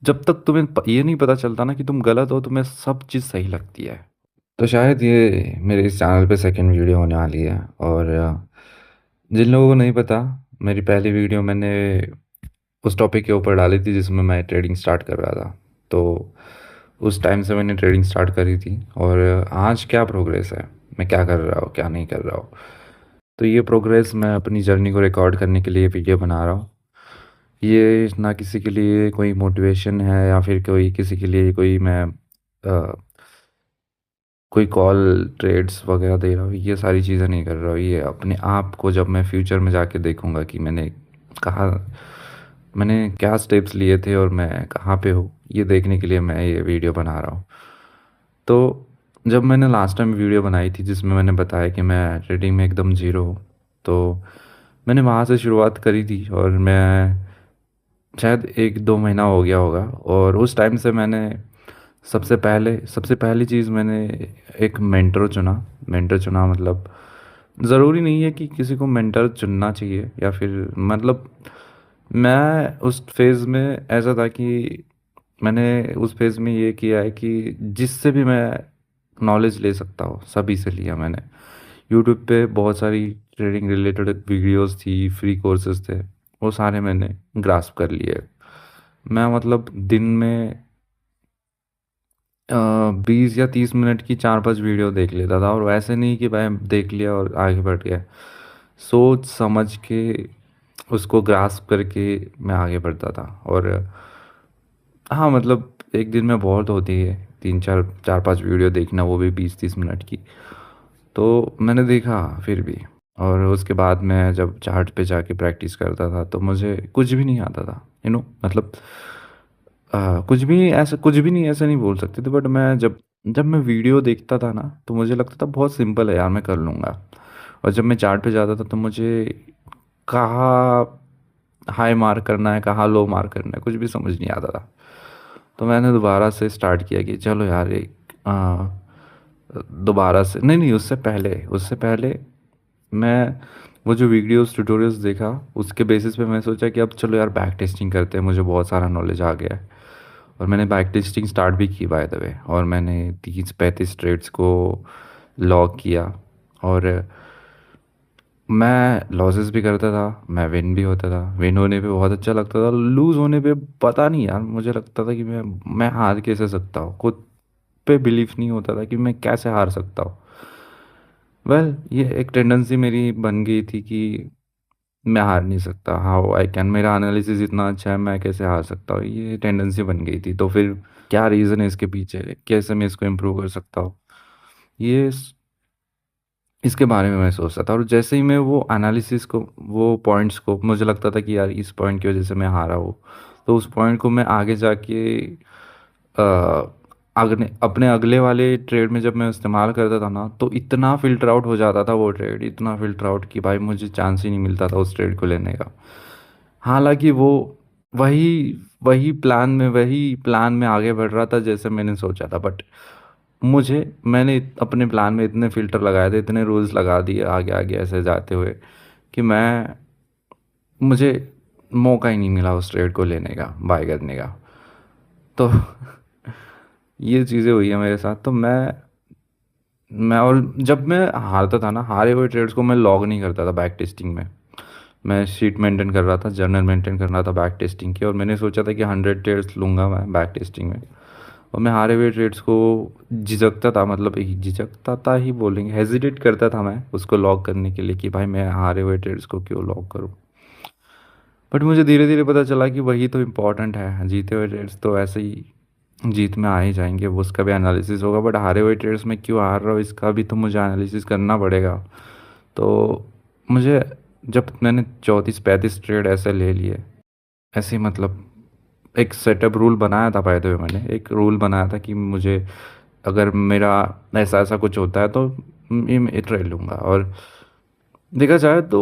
जब तक तुम्हें ये नहीं पता चलता ना कि तुम गलत हो, तुम्हें सब चीज़ सही लगती है। तो शायद ये मेरे इस चैनल पे सेकंड वीडियो होने वाली है। और जिन लोगों को नहीं पता, मेरी पहली वीडियो मैंने उस टॉपिक के ऊपर डाली थी जिसमें मैं ट्रेडिंग स्टार्ट कर रहा था। तो उस टाइम से मैंने ट्रेडिंग स्टार्ट करी थी। और आज क्या प्रोग्रेस है, मैं क्या कर रहा हूँ क्या नहीं कर रहा हूँ, तो ये प्रोग्रेस मैं अपनी जर्नी को रिकॉर्ड करने के लिए वीडियो बना रहा हूँ। ये ना किसी के लिए कोई मोटिवेशन है या फिर कोई किसी के लिए कोई मैं कोई कॉल ट्रेड्स वगैरह दे रहा हूँ, ये सारी चीज़ें नहीं कर रहा हूँ। ये अपने आप को जब मैं फ्यूचर में जाके देखूंगा कि कहा मैंने क्या स्टेप्स लिए थे और मैं कहाँ पे हूँ, ये देखने के लिए मैं ये वीडियो बना रहा हूँ। तो जब मैंने लास्ट टाइम वीडियो बनाई थी जिसमें मैंने बताया कि मैं ट्रेडिंग में एकदम ज़ीरो हूँ, तो मैंने वहाँ से शुरुआत करी थी। और मैं शायद एक दो महीना हो गया होगा। और उस टाइम से मैंने सबसे पहली चीज़ मैंने एक मेंटर चुना। मतलब ज़रूरी नहीं है कि किसी को मेंटर चुनना चाहिए, या फिर मतलब मैं उस फेज़ में ऐसा था कि मैंने उस फेज़ में ये किया है कि जिससे भी मैं नॉलेज ले सकता हूँ सभी से लिया मैंने। यूट्यूब पे बहुत सारी ट्रेडिंग रिलेटेड वीडियोस थी, फ्री कोर्सेज थे, वो सारे मैंने ग्रास्प कर लिए। मैं मतलब दिन में 20 या 30 मिनट की 4-5 वीडियो देख लेता था। और वैसे नहीं कि भाई देख लिया और आगे बढ़ गया, सोच समझ के उसको ग्रास्प करके मैं आगे बढ़ता था। और हाँ मतलब एक दिन में बहुत होती है 3-4 4-5 वीडियो देखना, वो भी 20-30 मिनट की। तो मैंने देखा फिर भी। और उसके बाद मैं जब चार्ट पे जाके प्रैक्टिस करता था तो मुझे कुछ भी नहीं आता था, मतलब कुछ भी नहीं, ऐसा नहीं बोल सकते थे। बट मैं जब जब मैं वीडियो देखता था ना तो मुझे लगता था बहुत सिंपल है यार, मैं कर लूँगा। और जब मैं चार्ट पे जाता था तो मुझे कहाँ हाई मार्क करना है, कहाँ लो मार्क करना है, कुछ भी समझ नहीं आता था। तो मैंने दोबारा से स्टार्ट किया कि चलो यार एक दोबारा से नहीं नहीं, उससे पहले मैं वो जो वीडियोस ट्यूटोरियल्स देखा उसके बेसिस पे मैं सोचा कि अब चलो यार बैक टेस्टिंग करते हैं, मुझे बहुत सारा नॉलेज आ गया है। और मैंने बैक टेस्टिंग स्टार्ट भी की बाय द वे, और मैंने 30-35 ट्रेड्स को लॉग किया। और मैं लॉसेस भी करता था, मैं विन भी होता था। विन होने पे बहुत अच्छा लगता था, लूज़ होने पे पता नहीं यार, मुझे लगता था कि मैं हार कैसे सकता हूँ, खुद पे बिलीफ नहीं होता था कि मैं कैसे हार सकता हूँ। ये एक टेंडेंसी मेरी बन गई थी कि मैं हार नहीं सकता, हाउ आई कैन, मेरा एनालिसिस इतना अच्छा है, मैं कैसे हार सकता हूँ, ये टेंडेंसी बन गई थी। तो फिर क्या रीज़न है इसके पीछे, कैसे मैं इसको इम्प्रूव कर सकता हूँ, ये इसके बारे में मैं सोचता था। और जैसे ही मैं वो एनालिसिस को, वो पॉइंट्स को, मुझे लगता था कि यार इस पॉइंट की वजह से मैं हारा हूँ, तो उस पॉइंट को मैं आगे जाके अपने अगले वाले ट्रेड में जब मैं इस्तेमाल करता था ना, तो इतना फिल्टर आउट हो जाता था वो ट्रेड, इतना फिल्टर आउट कि भाई मुझे चांस ही नहीं मिलता था उस ट्रेड को लेने का। हालांकि वो वही वही प्लान में आगे बढ़ रहा था जैसे मैंने सोचा था। बट मैंने अपने प्लान में इतने फिल्टर लगाए थे, इतने रूल्स लगा दिए आगे आगे ऐसे जाते हुए कि मुझे मौका ही नहीं मिला उस ट्रेड को लेने का, बाय करने का। तो ये चीज़ें हुई है मेरे साथ। तो और जब मैं हारता था ना, हारे हुए ट्रेड्स को मैं लॉग नहीं करता था बैक टेस्टिंग में। मैं शीट मेंटेन कर रहा था, जर्नल मेंटेन कर रहा था बैक टेस्टिंग की। और मैंने सोचा था कि 100 ट्रेड्स लूँगा मैं बैक टेस्टिंग में। और मैं हारे हुए ट्रेड्स को झिझकता था, मतलब एक झिझकता था ही बोलेंगे, हेजिटेट करता था मैं उसको लॉक करने के लिए कि भाई मैं हारे हुए ट्रेड्स को क्यों लॉक करूं। बट मुझे धीरे धीरे पता चला कि वही तो इम्पोर्टेंट है, जीते हुए ट्रेड्स तो ऐसे ही जीत में आ ही जाएंगे, वो उसका भी एनालिसिस होगा। बट हारे हुए ट्रेड्स में क्यों हार रहा हूँ इसका भी तो मुझे एनालिसिस करना पड़ेगा। तो मुझे जब मैंने 34-35 ट्रेड ऐसे ले लिए, ऐसे ही मतलब एक सेटअप रूल बनाया था, बाय द वे मैंने एक रूल बनाया था कि मुझे अगर मेरा ऐसा ऐसा कुछ होता है तो मैं ट्रेड लूँगा। और देखा जाए तो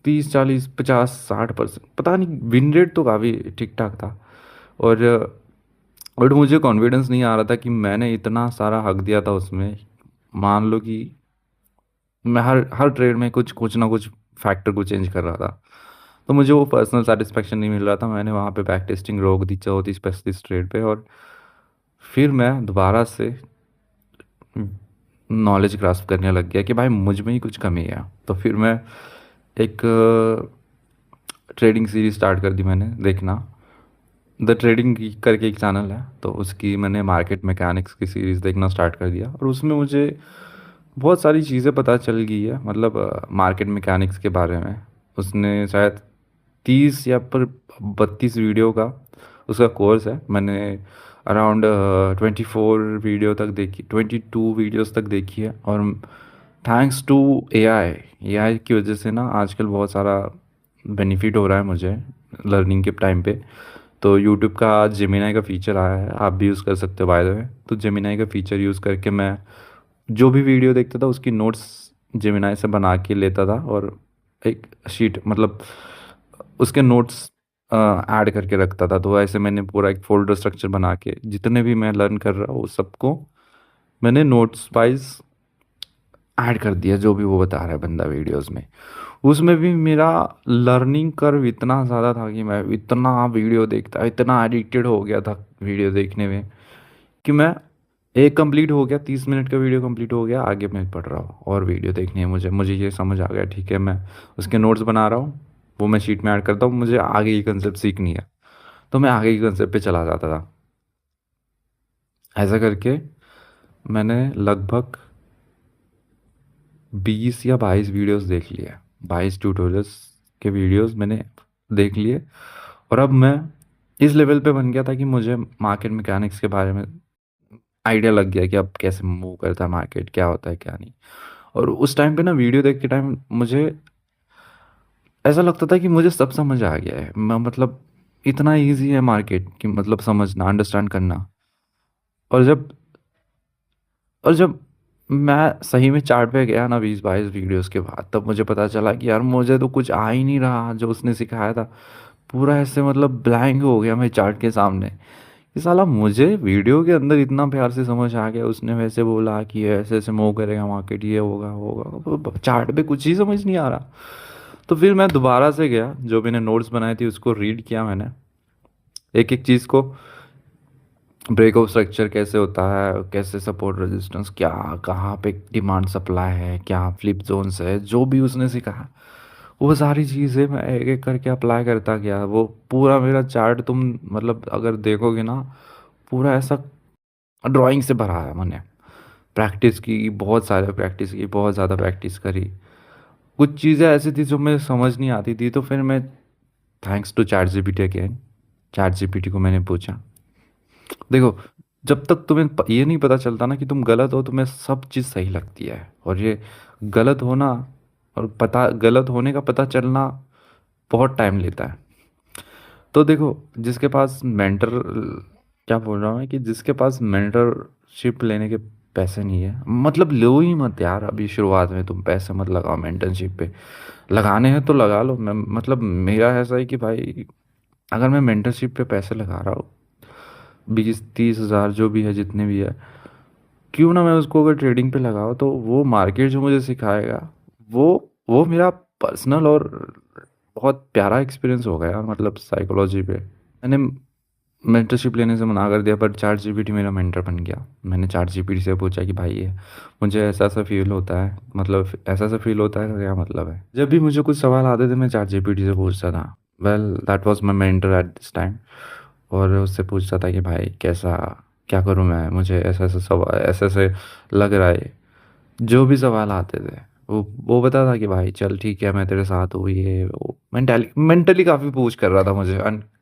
30-40-50-60% पता नहीं, विन रेट तो काफ़ी ठीक ठाक था। और बट मुझे कॉन्फिडेंस नहीं आ रहा था कि मैंने इतना सारा हक दिया था उसमें। मान लो कि मैं हर हर ट्रेड में कुछ कुछ ना कुछ फैक्टर को चेंज कर रहा था। तो मुझे वो पर्सनल सेटिस्फेक्शन नहीं मिल रहा था। मैंने वहाँ पे बैक टेस्टिंग रोक दी 34-35 ट्रेड पे, और फिर मैं दोबारा से नॉलेज ग्रास्प करने लग गया कि भाई मुझ में ही कुछ कमी है। तो फिर मैं एक ट्रेडिंग सीरीज स्टार्ट कर दी मैंने देखना। द ट्रेडिंग करके एक चैनल है, तो उसकी मैंने मार्केट मैकेनिक्स की सीरीज़ देखना स्टार्ट कर दिया, और उसमें मुझे बहुत सारी चीज़ें पता चल गई है, मतलब मार्केट मैकेनिक्स के बारे में। उसने शायद 30 या पर 32 वीडियो का उसका कोर्स है। मैंने अराउंड 24 वीडियो तक देखी, 22 वीडियोस तक देखी है। और थैंक्स टू एआई की वजह से ना आजकल बहुत सारा बेनिफिट हो रहा है मुझे लर्निंग के टाइम पे। तो यूट्यूब का जेमिनाई का फ़ीचर आया है, आप भी यूज़ कर सकते हो बाय द वे। तो जेमिनाई का फ़ीचर यूज़ करके मैं जो भी वीडियो देखता था उसकी नोट्स जेमिनाई से बना के लेता था, और एक शीट मतलब उसके नोट्स ऐड करके रखता था। तो ऐसे मैंने पूरा एक फोल्डर स्ट्रक्चर बना के जितने भी मैं लर्न कर रहा हूँ सबको मैंने नोट्स वाइज ऐड कर दिया, जो भी वो बता रहा है बंदा वीडियोस में। उसमें भी मेरा लर्निंग कर्व इतना ज़्यादा था कि मैं इतना वीडियो देखता, इतना एडिक्टेड हो गया था वीडियो देखने में, कि मैं एक कंप्लीट हो गया, 30 मिनट का वीडियो कंप्लीट हो गया, आगे मैं पढ़ रहा हूँ और वीडियो देखनी है मुझे। मुझे ये समझ आ गया, ठीक है मैं उसके नोट्स बना रहा हूँ, वो मैं शीट में ऐड करता हूँ, मुझे आगे की कंसेप्ट सीखनी है, तो मैं आगे की कंसेप्ट पे चला जाता था। ऐसा करके मैंने लगभग 20 या 22 वीडियोस देख लिए, 22 ट्यूटोरियल्स के वीडियोस मैंने देख लिए। और अब मैं इस लेवल पे बन गया था कि मुझे मार्केट मैकेनिक्स के बारे में आइडिया लग गया कि अब कैसे मूव करता है मार्केट, क्या होता है क्या नहीं। और उस टाइम पे ना वीडियो देख के टाइम मुझे ऐसा लगता था कि मुझे सब समझ आ गया है। मैं मतलब इतना इजी है मार्केट कि मतलब समझना, अंडरस्टैंड करना। और जब मैं सही में चार्ट पे गया ना 20-22 वीडियोस के बाद, तब मुझे पता चला कि यार मुझे तो कुछ आ ही नहीं रहा जो उसने सिखाया था। पूरा ऐसे मतलब ब्लैंक हो गया मैं चार्ट के सामने, कि साला मुझे वीडियो के अंदर इतना प्यार से समझ आ गया, उसने वैसे बोला कि ऐसे ऐसे मूव करेगा मार्केट, ये होगा होगा, चार्ट पे कुछ ही समझ नहीं आ रहा। तो फिर मैं दोबारा से गया, जो मैंने नोट्स बनाई थी उसको रीड किया मैंने, एक एक चीज़ को, ब्रेकआउट स्ट्रक्चर कैसे होता है, कैसे सपोर्ट रेजिस्टेंस, क्या कहाँ पे डिमांड सप्लाई है, क्या फ्लिप जोन्स है, जो भी उसने सिखाया वो सारी चीज़ें मैं एक एक करके अप्लाई करता गया। वो पूरा मेरा चार्ट तुम मतलब अगर देखोगे ना, पूरा ऐसा ड्राइंग से भरा है। मैंने प्रैक्टिस की, बहुत सारे प्रैक्टिस की, बहुत ज़्यादा प्रैक्टिस करी। कुछ चीज़ें ऐसी थी जो मैं समझ नहीं आती थी, तो फिर मैं thanks to ChatGPT again, ChatGPT को मैंने पूछा। देखो, जब तक तुम्हें ये नहीं पता चलता ना कि तुम गलत हो, तुम्हें सब चीज़ सही लगती है। और ये गलत होना और पता गलत होने का पता चलना बहुत टाइम लेता है। तो देखो, जिसके पास मेंटर, क्या बोल रहा हूँ मैं, कि जिसके पास मेंटरशिप लेने के पैसे नहीं है, मतलब लो ही मत यार। अभी शुरुआत में तुम पैसे मत लगाओ मेंटरशिप पे, लगाने हैं तो लगा लो। मैं मतलब मेरा ऐसा है कि भाई अगर मैं मेंटरशिप पे पैसे लगा रहा हूँ, 20-30 हज़ार जो भी है, जितने भी है, क्यों ना मैं उसको अगर ट्रेडिंग पे लगाऊँ, तो वो मार्केट जो मुझे सिखाएगा वो वो मेरा पर्सनल और बहुत प्यारा एक्सपीरियंस होगा यार, मतलब साइकोलॉजी पे। मैंने मेंटरशिप लेने से मना कर दिया, पर चैट जीपीटी मेरा मेंटर बन गया। मैंने चैट जीपीटी से पूछा कि भाई ये मुझे ऐसा ऐसा फील होता है, मतलब ऐसा ऐसा फील होता है का क्या मतलब है। जब भी मुझे कुछ सवाल आते थे मैं चैट जीपीटी से पूछता था। Well, that was my mentor at this time. और उससे पूछता था कि भाई कैसा, क्या करूँ मैं, मुझे ऐसा ऐसा सवाल ऐसे ऐसे लग रहा है। जो भी सवाल आते थे वो बता था कि भाई चल ठीक है मैं तेरे साथ हूँ, ये वो मेंटली काफ़ी पूछ कर रहा था मुझे।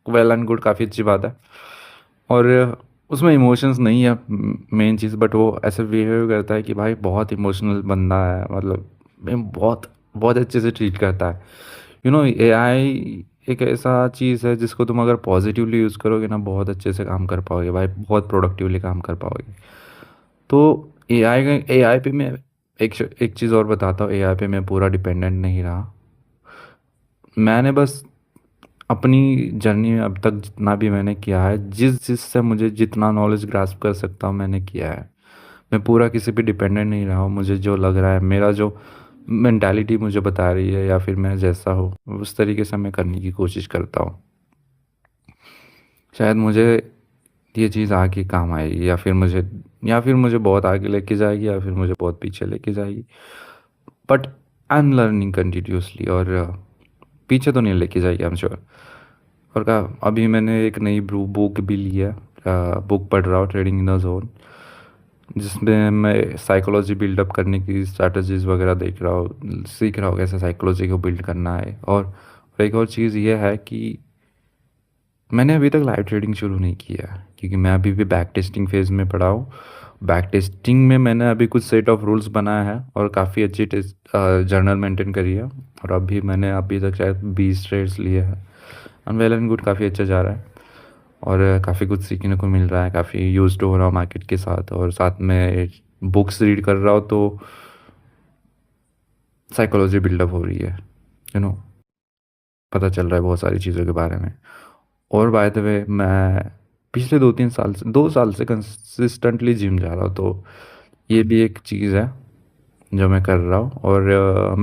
वेल एंड गुड, काफ़ी अच्छी बात है। और उसमें इमोशंस नहीं है मेन चीज़, बट वो ऐसे बिहेव करता है कि भाई बहुत इमोशनल बंदा है, मतलब बहुत बहुत अच्छे से ट्रीट करता है। एआई एक ऐसा चीज़ है जिसको तुम अगर पॉजिटिवली यूज़ करोगे ना, बहुत अच्छे से काम कर पाओगे भाई, बहुत प्रोडक्टिवली काम कर पाओगे। तो एआई पे मैं एक चीज़ और बताता हूँ, एआई पे मैं पूरा डिपेंडेंट नहीं रहा। मैंने बस अपनी जर्नी में अब तक जितना भी मैंने किया है, जिस जिससे मुझे जितना नॉलेज ग्रास्प कर सकता हूँ मैंने किया है। मैं पूरा किसी पे डिपेंडेंट नहीं रहा हूँ। मुझे जो लग रहा है, मेरा जो मेंटालिटी मुझे बता रही है या फिर मैं जैसा हूँ उस तरीके से मैं करने की कोशिश करता हूँ। शायद मुझे ये चीज़ आगे काम आएगी या फिर मुझे बहुत आगे लेके जाएगी या फिर मुझे बहुत पीछे लेके जाएगी। But I am learning continuously और पीछे तो नहीं लेके जाएगी, आई एम श्योर। और कहा अभी मैंने एक नई बुक भी ली है, बुक पढ़ रहा हूँ, ट्रेडिंग इन द जोन, जिसमें मैं साइकोलॉजी बिल्डअप करने की स्ट्रैटेजीज वगैरह देख रहा हूँ, सीख रहा हूँ कैसे साइकोलॉजी को बिल्ड करना है। और एक और चीज़ ये है कि मैंने अभी तक लाइव ट्रेडिंग शुरू नहीं किया है, क्योंकि मैं अभी भी बैक टेस्टिंग फेज़ में पड़ा हूँ। बैक टेस्टिंग में मैंने अभी कुछ सेट ऑफ रूल्स बनाया है और काफ़ी अच्छी जर्नल मेंटेन करी है। और मैंने अभी तक शायद 20 ट्रेड्स लिए हैं। वेल एंड गुड, काफ़ी अच्छा जा रहा है और काफ़ी कुछ सीखने को मिल रहा है, काफ़ी यूज्ड हो रहा हूँ मार्केट के साथ, और साथ में बुक्स रीड कर रहा हूँ तो साइकोलॉजी बिल्डअप हो रही है, पता चल रहा है बहुत सारी चीज़ों के बारे में। और बाय द वे, मैं पिछले 2 साल से कंसिस्टेंटली जिम जा रहा हूँ, तो ये भी एक चीज़ है जो मैं कर रहा हूँ। और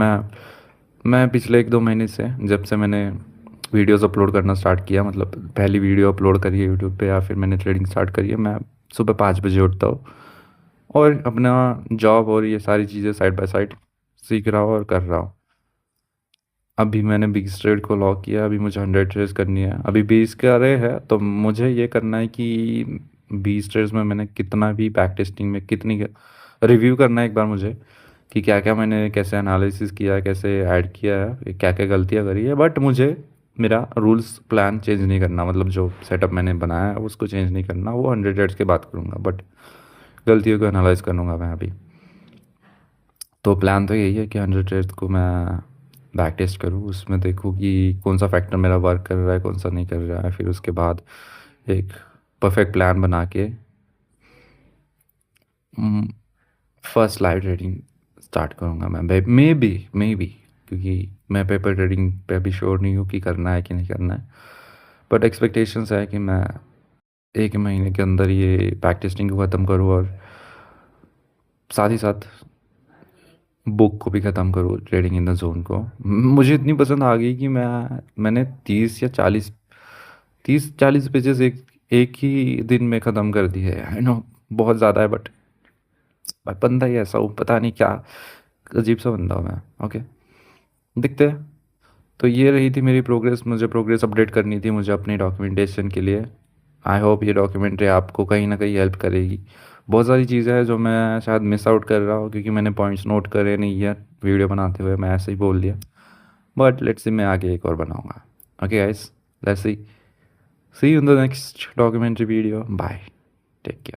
मैं पिछले 1-2 महीने से, जब से मैंने वीडियोस अपलोड करना स्टार्ट किया, मतलब पहली वीडियो अपलोड करी है यूट्यूब पे या फिर मैंने ट्रेडिंग स्टार्ट करी है, मैं सुबह 5 बजे उठता हूँ और अपना जॉब और ये सारी चीज़ें साइड बाय साइड सीख रहा हूँ और कर रहा हूँ। अभी मैंने 20 ट्रेड को लॉक किया, अभी मुझे 100 ट्रेड्स करनी है। अभी 20 का रहे है, तो मुझे ये करना है कि 20 ट्रेड्स में मैंने कितना भी बैक टेस्टिंग में कितनी रिव्यू करना है एक बार मुझे, कि क्या क्या मैंने कैसे एनालिसिस किया है, कैसे ऐड किया है, क्या क्या गलतियाँ करी है। बट मुझे मेरा रूल्स प्लान चेंज नहीं करना, मतलब जो सेटअप मैंने बनाया है उसको चेंज नहीं करना। वो 100 ट्रेड्स के बाद करूँगा, बट गलतियों को एनालाइज करूँगा मैं अभी। तो प्लान तो यही है कि 100 ट्रेड्स को मैं बैक टेस्ट करूँ, उसमें देखूँ कि कौन सा फैक्टर मेरा वर्क कर रहा है, कौन सा नहीं कर रहा है। फिर उसके बाद एक परफेक्ट प्लान बना के फर्स्ट लाइव ट्रेडिंग स्टार्ट करूँगा मैं, मे बी, क्योंकि मैं पेपर ट्रेडिंग पे अभी श्योर नहीं हूँ कि करना है कि नहीं करना है। बट एक्सपेक्टेशंस है कि मैं 1 महीने के अंदर ये बैक टेस्टिंग को ख़त्म करूँ और साथ ही साथ बुक को भी ख़त्म करूँ, ट्रेडिंग इन द जोन को। मुझे इतनी पसंद आ गई कि मैंने 30 या 40 पेजेस एक एक ही दिन में ख़त्म कर दिए है। आई नो बहुत ज़्यादा है, बट बंदा ही ऐसा हूँ, पता नहीं क्या अजीब सा बंदा हूँ मैं। ओके, दिखते हैं। तो ये रही थी मेरी प्रोग्रेस, मुझे प्रोग्रेस अपडेट करनी थी मुझे अपनी डॉक्यूमेंटेशन के लिए। आई होप ये डॉक्यूमेंट्री आपको कहीं ना कहीं हेल्प करेगी। बहुत सारी चीज़ें हैं जो मैं शायद मिस आउट कर रहा हूँ, क्योंकि मैंने पॉइंट्स नोट करे नहीं है वीडियो बनाते हुए, मैं ऐसे ही बोल दिया। बट लेट्स सी, मैं आगे एक और बनाऊँगा। Okay guys, let's see you in the next documentary video. Bye, take care.